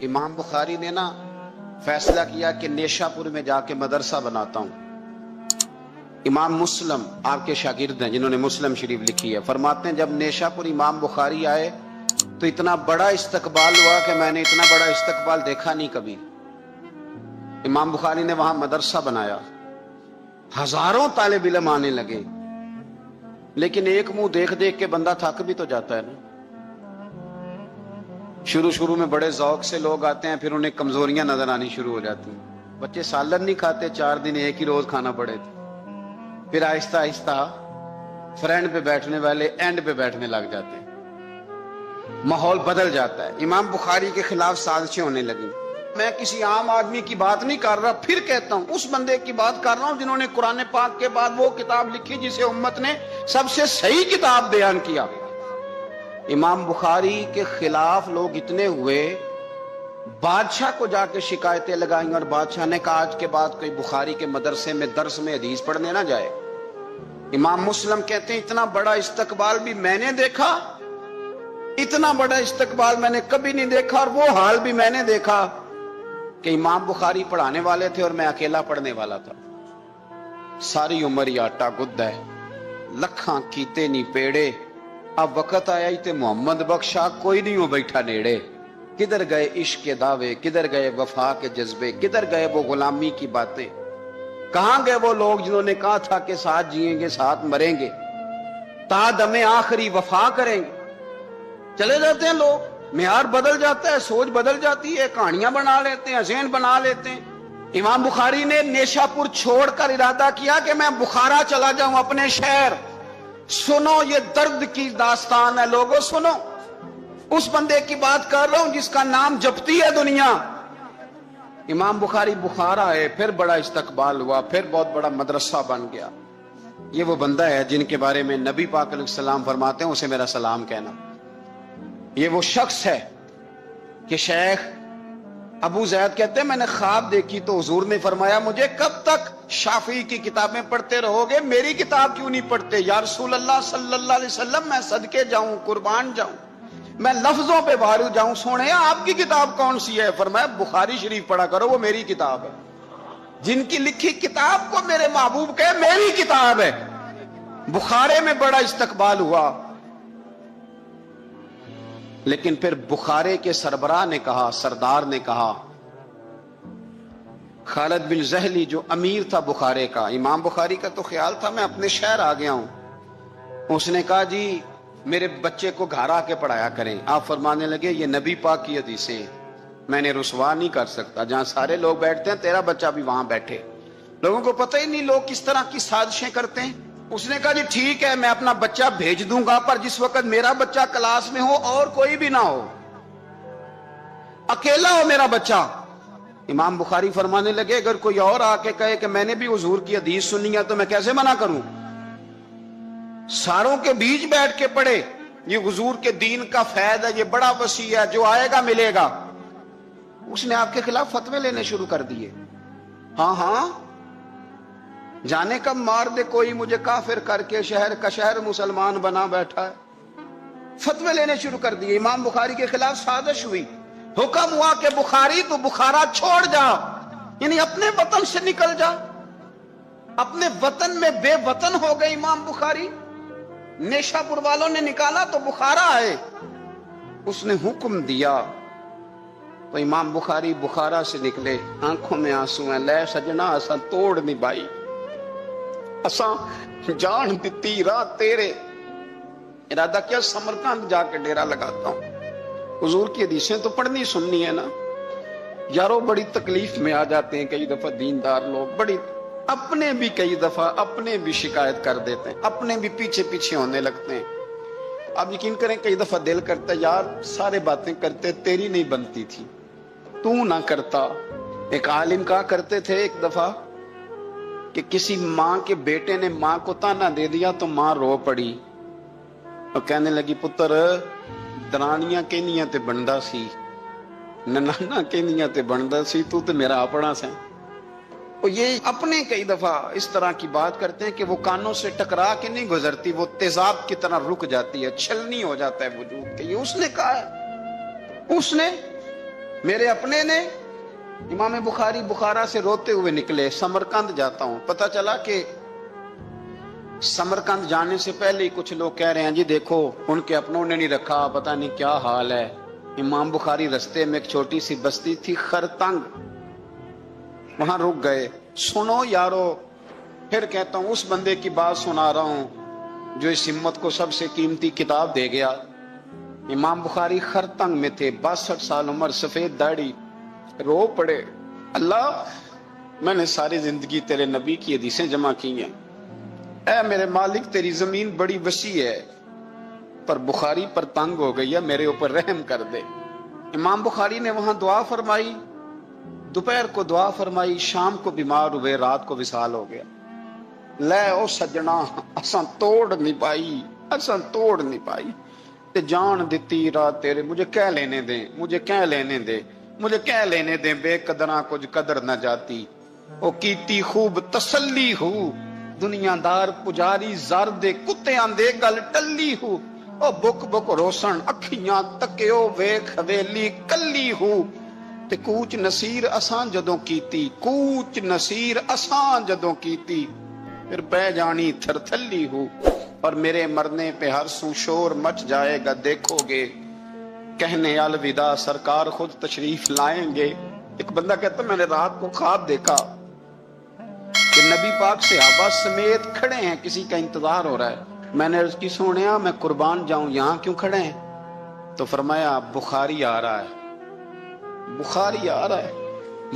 امام بخاری نے نا فیصلہ کیا کہ نیشاپور میں جا کے مدرسہ بناتا ہوں۔ امام مسلم آپ کے شاگرد ہیں جنہوں نے مسلم شریف لکھی ہے، فرماتے ہیں جب نیشاپور امام بخاری آئے تو اتنا بڑا استقبال ہوا کہ میں نے اتنا بڑا استقبال دیکھا نہیں کبھی۔ امام بخاری نے وہاں مدرسہ بنایا، ہزاروں طالب علم آنے لگے، لیکن ایک منہ دیکھ دیکھ کے بندہ تھک بھی تو جاتا ہے نا۔ شروع میں بڑے ذوق سے لوگ آتے ہیں، پھر انہیں کمزوریاں نظر آنی شروع ہو جاتی ہیں۔ بچے سالن نہیں کھاتے، 4 دن ایک ہی روز کھانا پڑے تھے، پھر آہستہ آہستہ فرینڈ پہ بیٹھنے والے اینڈ پہ بیٹھنے لگ جاتے ہیں، ماحول بدل جاتا ہے۔ امام بخاری کے خلاف سازشیں ہونے لگی۔ میں کسی عام آدمی کی بات نہیں کر رہا، پھر کہتا ہوں اس بندے کی بات کر رہا ہوں جنہوں نے قرآن پاک کے بعد وہ کتاب لکھی جسے امت نے سب سے صحیح کتاب بیان کیا۔ امام بخاری کے خلاف لوگ اتنے ہوئے، بادشاہ کو جا کے شکایتیں لگائیں، اور بادشاہ نے کہا آج کے بعد کوئی بخاری کے مدرسے میں درس میں حدیث پڑھنے نہ جائے۔ امام مسلم کہتے ہیں اتنا بڑا استقبال بھی میں نے دیکھا، اتنا بڑا استقبال میں نے کبھی نہیں دیکھا، اور وہ حال بھی میں نے دیکھا کہ امام بخاری پڑھانے والے تھے اور میں اکیلا پڑھنے والا تھا۔ ساری عمر یہ آٹا گد ہے، لکھاں کیتے نہیں پیڑے، اب وقت آیا ہی تے محمد بخشا کوئی نہیں ہو بیٹھا نیڑے۔ کدھر گئے عشق کے دعوے، کدھر گئے وفا کے جذبے، کدھر گئے وہ غلامی کی باتیں، کہاں گئے وہ لوگ جنہوں نے کہا تھا کہ ساتھ جئیں گے ساتھ مریں گے، تا دم آخری وفا کریں گے۔ چلے جاتے ہیں لوگ، معیار بدل جاتا ہے، سوچ بدل جاتی ہے، کہانیاں بنا لیتے ہیں، ذہن بنا لیتے ہیں۔ امام بخاری نے نیشاپور چھوڑ کر ارادہ کیا کہ میں بخارا چلا جاؤں، اپنے شہر۔ سنو یہ درد کی داستان ہے لوگوں، سنو، اس بندے کی بات کر رہا ہوں جس کا نام جپتی ہے دنیا۔ امام بخاری بخارا ہے، پھر بڑا استقبال ہوا، پھر بہت بڑا مدرسہ بن گیا۔ یہ وہ بندہ ہے جن کے بارے میں نبی پاک علیہ السلام فرماتے ہیں اسے میرا سلام کہنا۔ یہ وہ شخص ہے کہ شیخ ابو زید کہتے ہیں میں نے خواب دیکھی تو حضور نے فرمایا مجھے کب تک شافعی کی کتابیں پڑھتے رہو گے، میری کتاب کیوں نہیں پڑھتے؟ یا رسول اللہ صلی اللہ علیہ وسلم میں صدقے جاؤں، قربان جاؤں، میں لفظوں پہ بھارو جاؤں، سونے آپ کی کتاب کون سی ہے؟ فرمایا بخاری شریف پڑھا کرو، وہ میری کتاب ہے۔ جن کی لکھی کتاب کو میرے محبوب کہے میری کتاب ہے۔ بخارے میں بڑا استقبال ہوا، لیکن پھر بخارے کے سربراہ نے کہا، سردار نے کہا، خالد بن زہلی جو امیر تھا بخارے کا، امام بخاری کا تو خیال تھا میں اپنے شہر آ گیا ہوں، اس نے کہا جی میرے بچے کو گھر آ کے پڑھایا کریں۔ آپ فرمانے لگے یہ نبی پاک کی حدیثیں میں نے رسوا نہیں کر سکتا، جہاں سارے لوگ بیٹھتے ہیں تیرا بچہ بھی وہاں بیٹھے۔ لوگوں کو پتہ ہی نہیں لوگ کس طرح کی سازشیں کرتے ہیں۔ اس نے کہا جی ٹھیک ہے میں اپنا بچہ بھیج دوں گا، پر جس وقت میرا بچہ کلاس میں ہو اور کوئی بھی نہ ہو، اکیلا ہو میرا بچہ۔ امام بخاری فرمانے لگے اگر کوئی اور آ کے کہے کہ میں نے بھی حضور کی حدیث سنی ہے تو میں کیسے منع کروں؟ ساروں کے بیچ بیٹھ کے پڑھے، یہ حضور کے دین کا فیض ہے، یہ بڑا وسیع ہے، جو آئے گا ملے گا۔ اس نے آپ کے خلاف فتوے لینے شروع کر دیے۔ ہاں ہاں جانے کب مار دے کوئی مجھے کافر کر کے، شہر کا شہر مسلمان بنا بیٹھا ہے۔ فتوے لینے شروع کر دیے، امام بخاری کے خلاف سازش ہوئی، حکم ہوا کہ بخاری تو بخارا چھوڑ جا، یعنی اپنے وطن سے نکل جا۔ اپنے وطن میں بے وطن ہو گئے امام بخاری، نیشاپور والوں نے نکالا تو بخارا آئے۔ اس نے حکم دیا تو امام بخاری بخارا سے نکلے، آنکھوں میں آنسو ہیں، لے سجنا اساں توڑ نہیں بائی، اساں جان دیتی رات تیرے۔ ارادہ کیا سمرقند جا کے ڈیرا لگاتا ہوں، حضور کی حدیثیں تو پڑھنی سننی ہے نا۔ یارو بڑی تکلیف میں آ جاتے ہیں کئی دفعہ دیندار لوگ، بڑی اپنے بھی کئی دفعہ اپنے بھی شکایت کر دیتے ہیں، اپنے بھی پیچھے پیچھے ہونے لگتے ہیں۔ آپ یقین کریں کئی دفعہ دل کرتا ہے یار سارے باتیں کرتے تیری نہیں بنتی تھی، تو نہ کرتا۔ ایک عالم کہا کرتے تھے ایک دفعہ کہ کسی ماں کے بیٹے نے ماں کو تانا دے دیا تو ماں رو پڑی اور کہنے لگی پتر درانیاں کہنیاں تے بندا سی، ننانا کہنیاں تے بندا سی، تو تے میرا اپنا سا۔ اور یہ اپنے کئی دفعہ اس طرح کی بات کرتے ہیں کہ وہ کانوں سے ٹکرا کے نہیں گزرتی، وہ تیزاب کی طرح رک جاتی ہے، چھلنی ہو جاتا ہے وجود کہ یہ اس نے کہا ہے، اس نے میرے اپنے نے امام بخاری بخارا سے روتے ہوئے نکلے، سمرقند جاتا ہوں، پتہ چلا کہ سمرقند جانے سے پہلے ہی کچھ لوگ کہہ رہے ہیں جی دیکھو ان کے اپنوں نے نہیں رکھا، پتہ نہیں کیا حال ہے۔ امام بخاری رستے میں ایک چھوٹی سی بستی تھی خرتنگ، وہاں رک گئے۔ سنو یارو، پھر کہتا ہوں اس بندے کی بات سنا رہا ہوں جو اس امت کو سب سے قیمتی کتاب دے گیا۔ امام بخاری خرتنگ میں تھے، 62 سال عمر، سفید داڑھی، رو پڑے، اللہ میں نے ساری زندگی تیرے نبی کی حدیثیں جمع کی ہیں، اے میرے مالک تیری زمین بڑی وسیع ہے پر بخاری پر تنگ ہو گئی ہے، میرے اوپر رحم کر دے۔ امام بخاری نے وہاں دعا فرمائی، دوپہر کو دعا فرمائی، شام کو بیمار ہوئے، رات کو وصال ہو گیا۔ لے او سجنا اساں توڑ نہیں پائی تے جان دتی رات تیرے، مجھے کہہ لینے دیں بے قدراں کچھ قدر نہ جاتی، او کیتی خوب تسلی ہو، دنیا دار پجاری زر دے کتے آندے گل ٹلی ہو، او بک بک روسن اکھیاں تکیو ویکھ حویلی کلی ہو، تے کوچ نصیر اساں جدوں کیتی پھر پہ جانی تھرتھلی ہو، اور میرے مرنے پہ ہر سو شور مچ جائے گا، دیکھو گے کہنے الوداع سرکار خود تشریف لائیں گے۔ ایک بندہ کہتا میں نے رات کو خواب دیکھا کہ نبی پاک صحابہ سمیت کھڑے ہیں، کسی کا انتظار ہو رہا ہے۔ میں نے عرض کی سونیا میں قربان جاؤں، یہاں کیوں کھڑے ہیں؟ تو فرمایا بخاری آ رہا ہے۔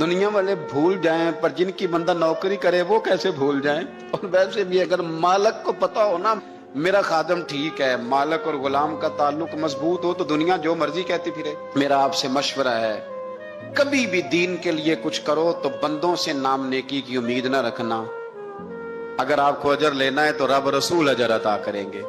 دنیا والے بھول جائیں پر جن کی بندہ نوکری کرے وہ کیسے بھول جائیں؟ اور ویسے بھی اگر مالک کو پتا ہو نا میرا خادم ٹھیک ہے، مالک اور غلام کا تعلق مضبوط ہو تو دنیا جو مرضی کہتی پھرے۔ میرا آپ سے مشورہ ہے کبھی بھی دین کے لیے کچھ کرو تو بندوں سے نام نیکی کی امید نہ رکھنا، اگر آپ کو اجر لینا ہے تو رب رسول اجر عطا کریں گے۔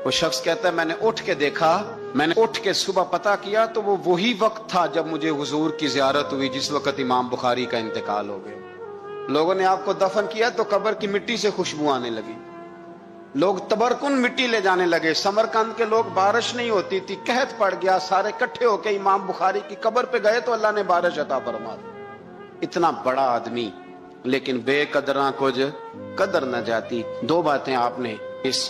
وہ شخص کہتا ہے میں نے اٹھ کے دیکھا، میں نے اٹھ کے صبح پتہ کیا تو وہ وہی وقت تھا جب مجھے حضور کی زیارت ہوئی جس وقت امام بخاری کا انتقال ہو گیا۔ لوگوں نے آپ کو دفن کیا تو قبر کی مٹی سے خوشبو آنے لگی، لوگ تبرکن مٹی لے جانے لگے۔ سمرقند کے لوگ بارش نہیں ہوتی تھی، قحط پڑ گیا، سارے کٹھے ہو کے امام بخاری کی قبر پہ گئے تو اللہ نے بارش عطا فرما دی۔ اتنا بڑا آدمی لیکن بے قدراں کچھ قدر نہ جاتی۔ دو باتیں آپ نے اس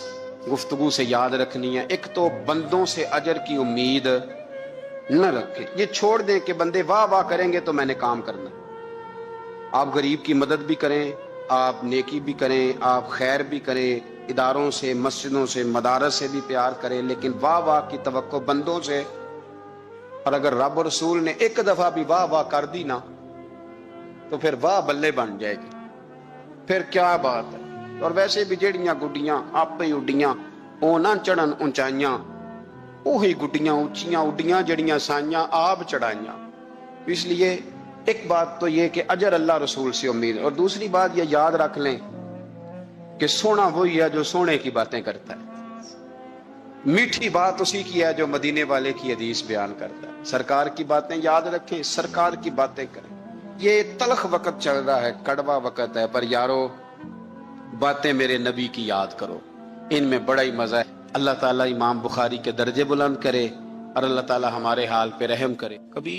گفتگو سے یاد رکھنی ہے، ایک تو بندوں سے اجر کی امید نہ رکھیں، یہ چھوڑ دیں کہ بندے واہ واہ کریں گے تو میں نے کام کرنا۔ آپ غریب کی مدد بھی کریں، آپ نیکی بھی کریں، آپ خیر بھی کریں، اداروں سے، مسجدوں سے، مدارس سے بھی پیار کریں، لیکن واہ واہ کی توقع بندوں سے، اور اگر رب اور رسول نے ایک دفعہ بھی واہ واہ کر دی نا تو پھر واہ بلے بن جائے گی، پھر کیا بات ہے۔ اور ویسے بھی جڑیاں گڈیاں آپ ہی اڈیاں او نہ چڑھن اونچائیاں، وہی گڈیاں اونچیاں اڈیاں جڑیاں سائیاں آپ چڑھائیاں۔ اس لیے ایک بات تو یہ کہ اجر اللہ رسول سے امید، اور دوسری بات یہ یاد رکھ لیں کہ سونا وہی ہے جو سونے کی باتیں کرتا ہے، میٹھی بات اسی کی ہے جو مدینے والے کی حدیث بیان کرتا ہے۔ سرکار کی باتیں یاد رکھیں، سرکار کی باتیں کریں۔ یہ تلخ وقت چل رہا ہے، کڑوا وقت ہے، پر یارو باتیں میرے نبی کی یاد کرو، ان میں بڑا ہی مزہ ہے۔ اللہ تعالیٰ امام بخاری کے درجے بلند کرے اور اللہ تعالیٰ ہمارے حال پہ رحم کرے۔ کبھی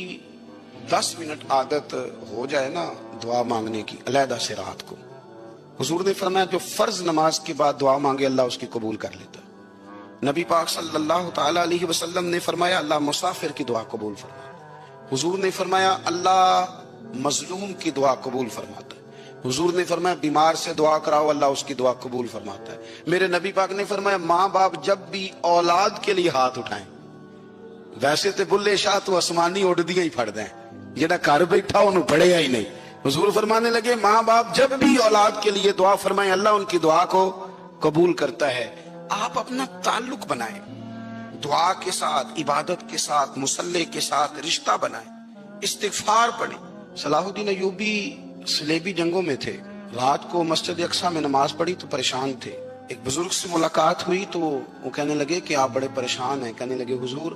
10 منٹ عادت ہو جائے نا دعا مانگنے کی علیحدہ سے رات کو، حضور نے فرمایا جو فرض نماز کے بعد دعا مانگے اللہ اس کی قبول کر لیتا ہے۔ نبی پاک صلی اللہ تعالیٰ علیہ وسلم نے فرمایا اللہ مسافر کی دعا قبول فرماتا ہے۔ حضور نے فرمایا اللہ مظلوم کی دعا قبول فرماتا ہے۔ حضور نے فرمایا بیمار سے دعا کراؤ اللہ اس کی دعا قبول فرماتا ہے۔ میرے نبی پاک نے فرمایا ماں باپ جب بھی اولاد کے لیے ہاتھ اٹھائیں، ویسے تے بلے شاہ تو آسمانی اڑدیاں ہی پھڑ دیں، جڑا گھر بیٹھا انہوں پڑھے ہی نہیں۔ حضور فرمانے لگے ماں باپ جب بھی اولاد کے لیے دعا فرمائیں اللہ ان کی دعا کو قبول کرتا ہے۔ آپ اپنا تعلق بنائیں دعا کے ساتھ، عبادت کے ساتھ، مصلی کے ساتھ رشتہ بنائیں، استغفار پڑھیں۔ صلاح الدین ایوبی صلیبی جنگوں میں تھے، رات کو مسجد اقصی میں نماز پڑھی تو پریشان تھے۔ ایک بزرگ سے ملاقات ہوئی تو وہ کہنے لگے کہ آپ بڑے پریشان ہیں۔ کہنے لگے حضور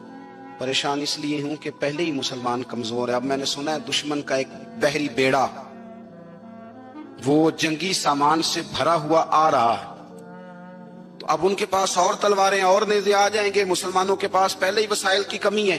پریشان اس لیے ہوں کہ پہلے ہی مسلمان کمزور ہے، اب میں نے سنا ہے دشمن کا ایک بحری بیڑا وہ جنگی سامان سے بھرا ہوا آ رہا ہے، تو اب ان کے پاس اور تلواریں اور نیزے آ جائیں گے، مسلمانوں کے پاس پہلے ہی وسائل کی کمی ہے،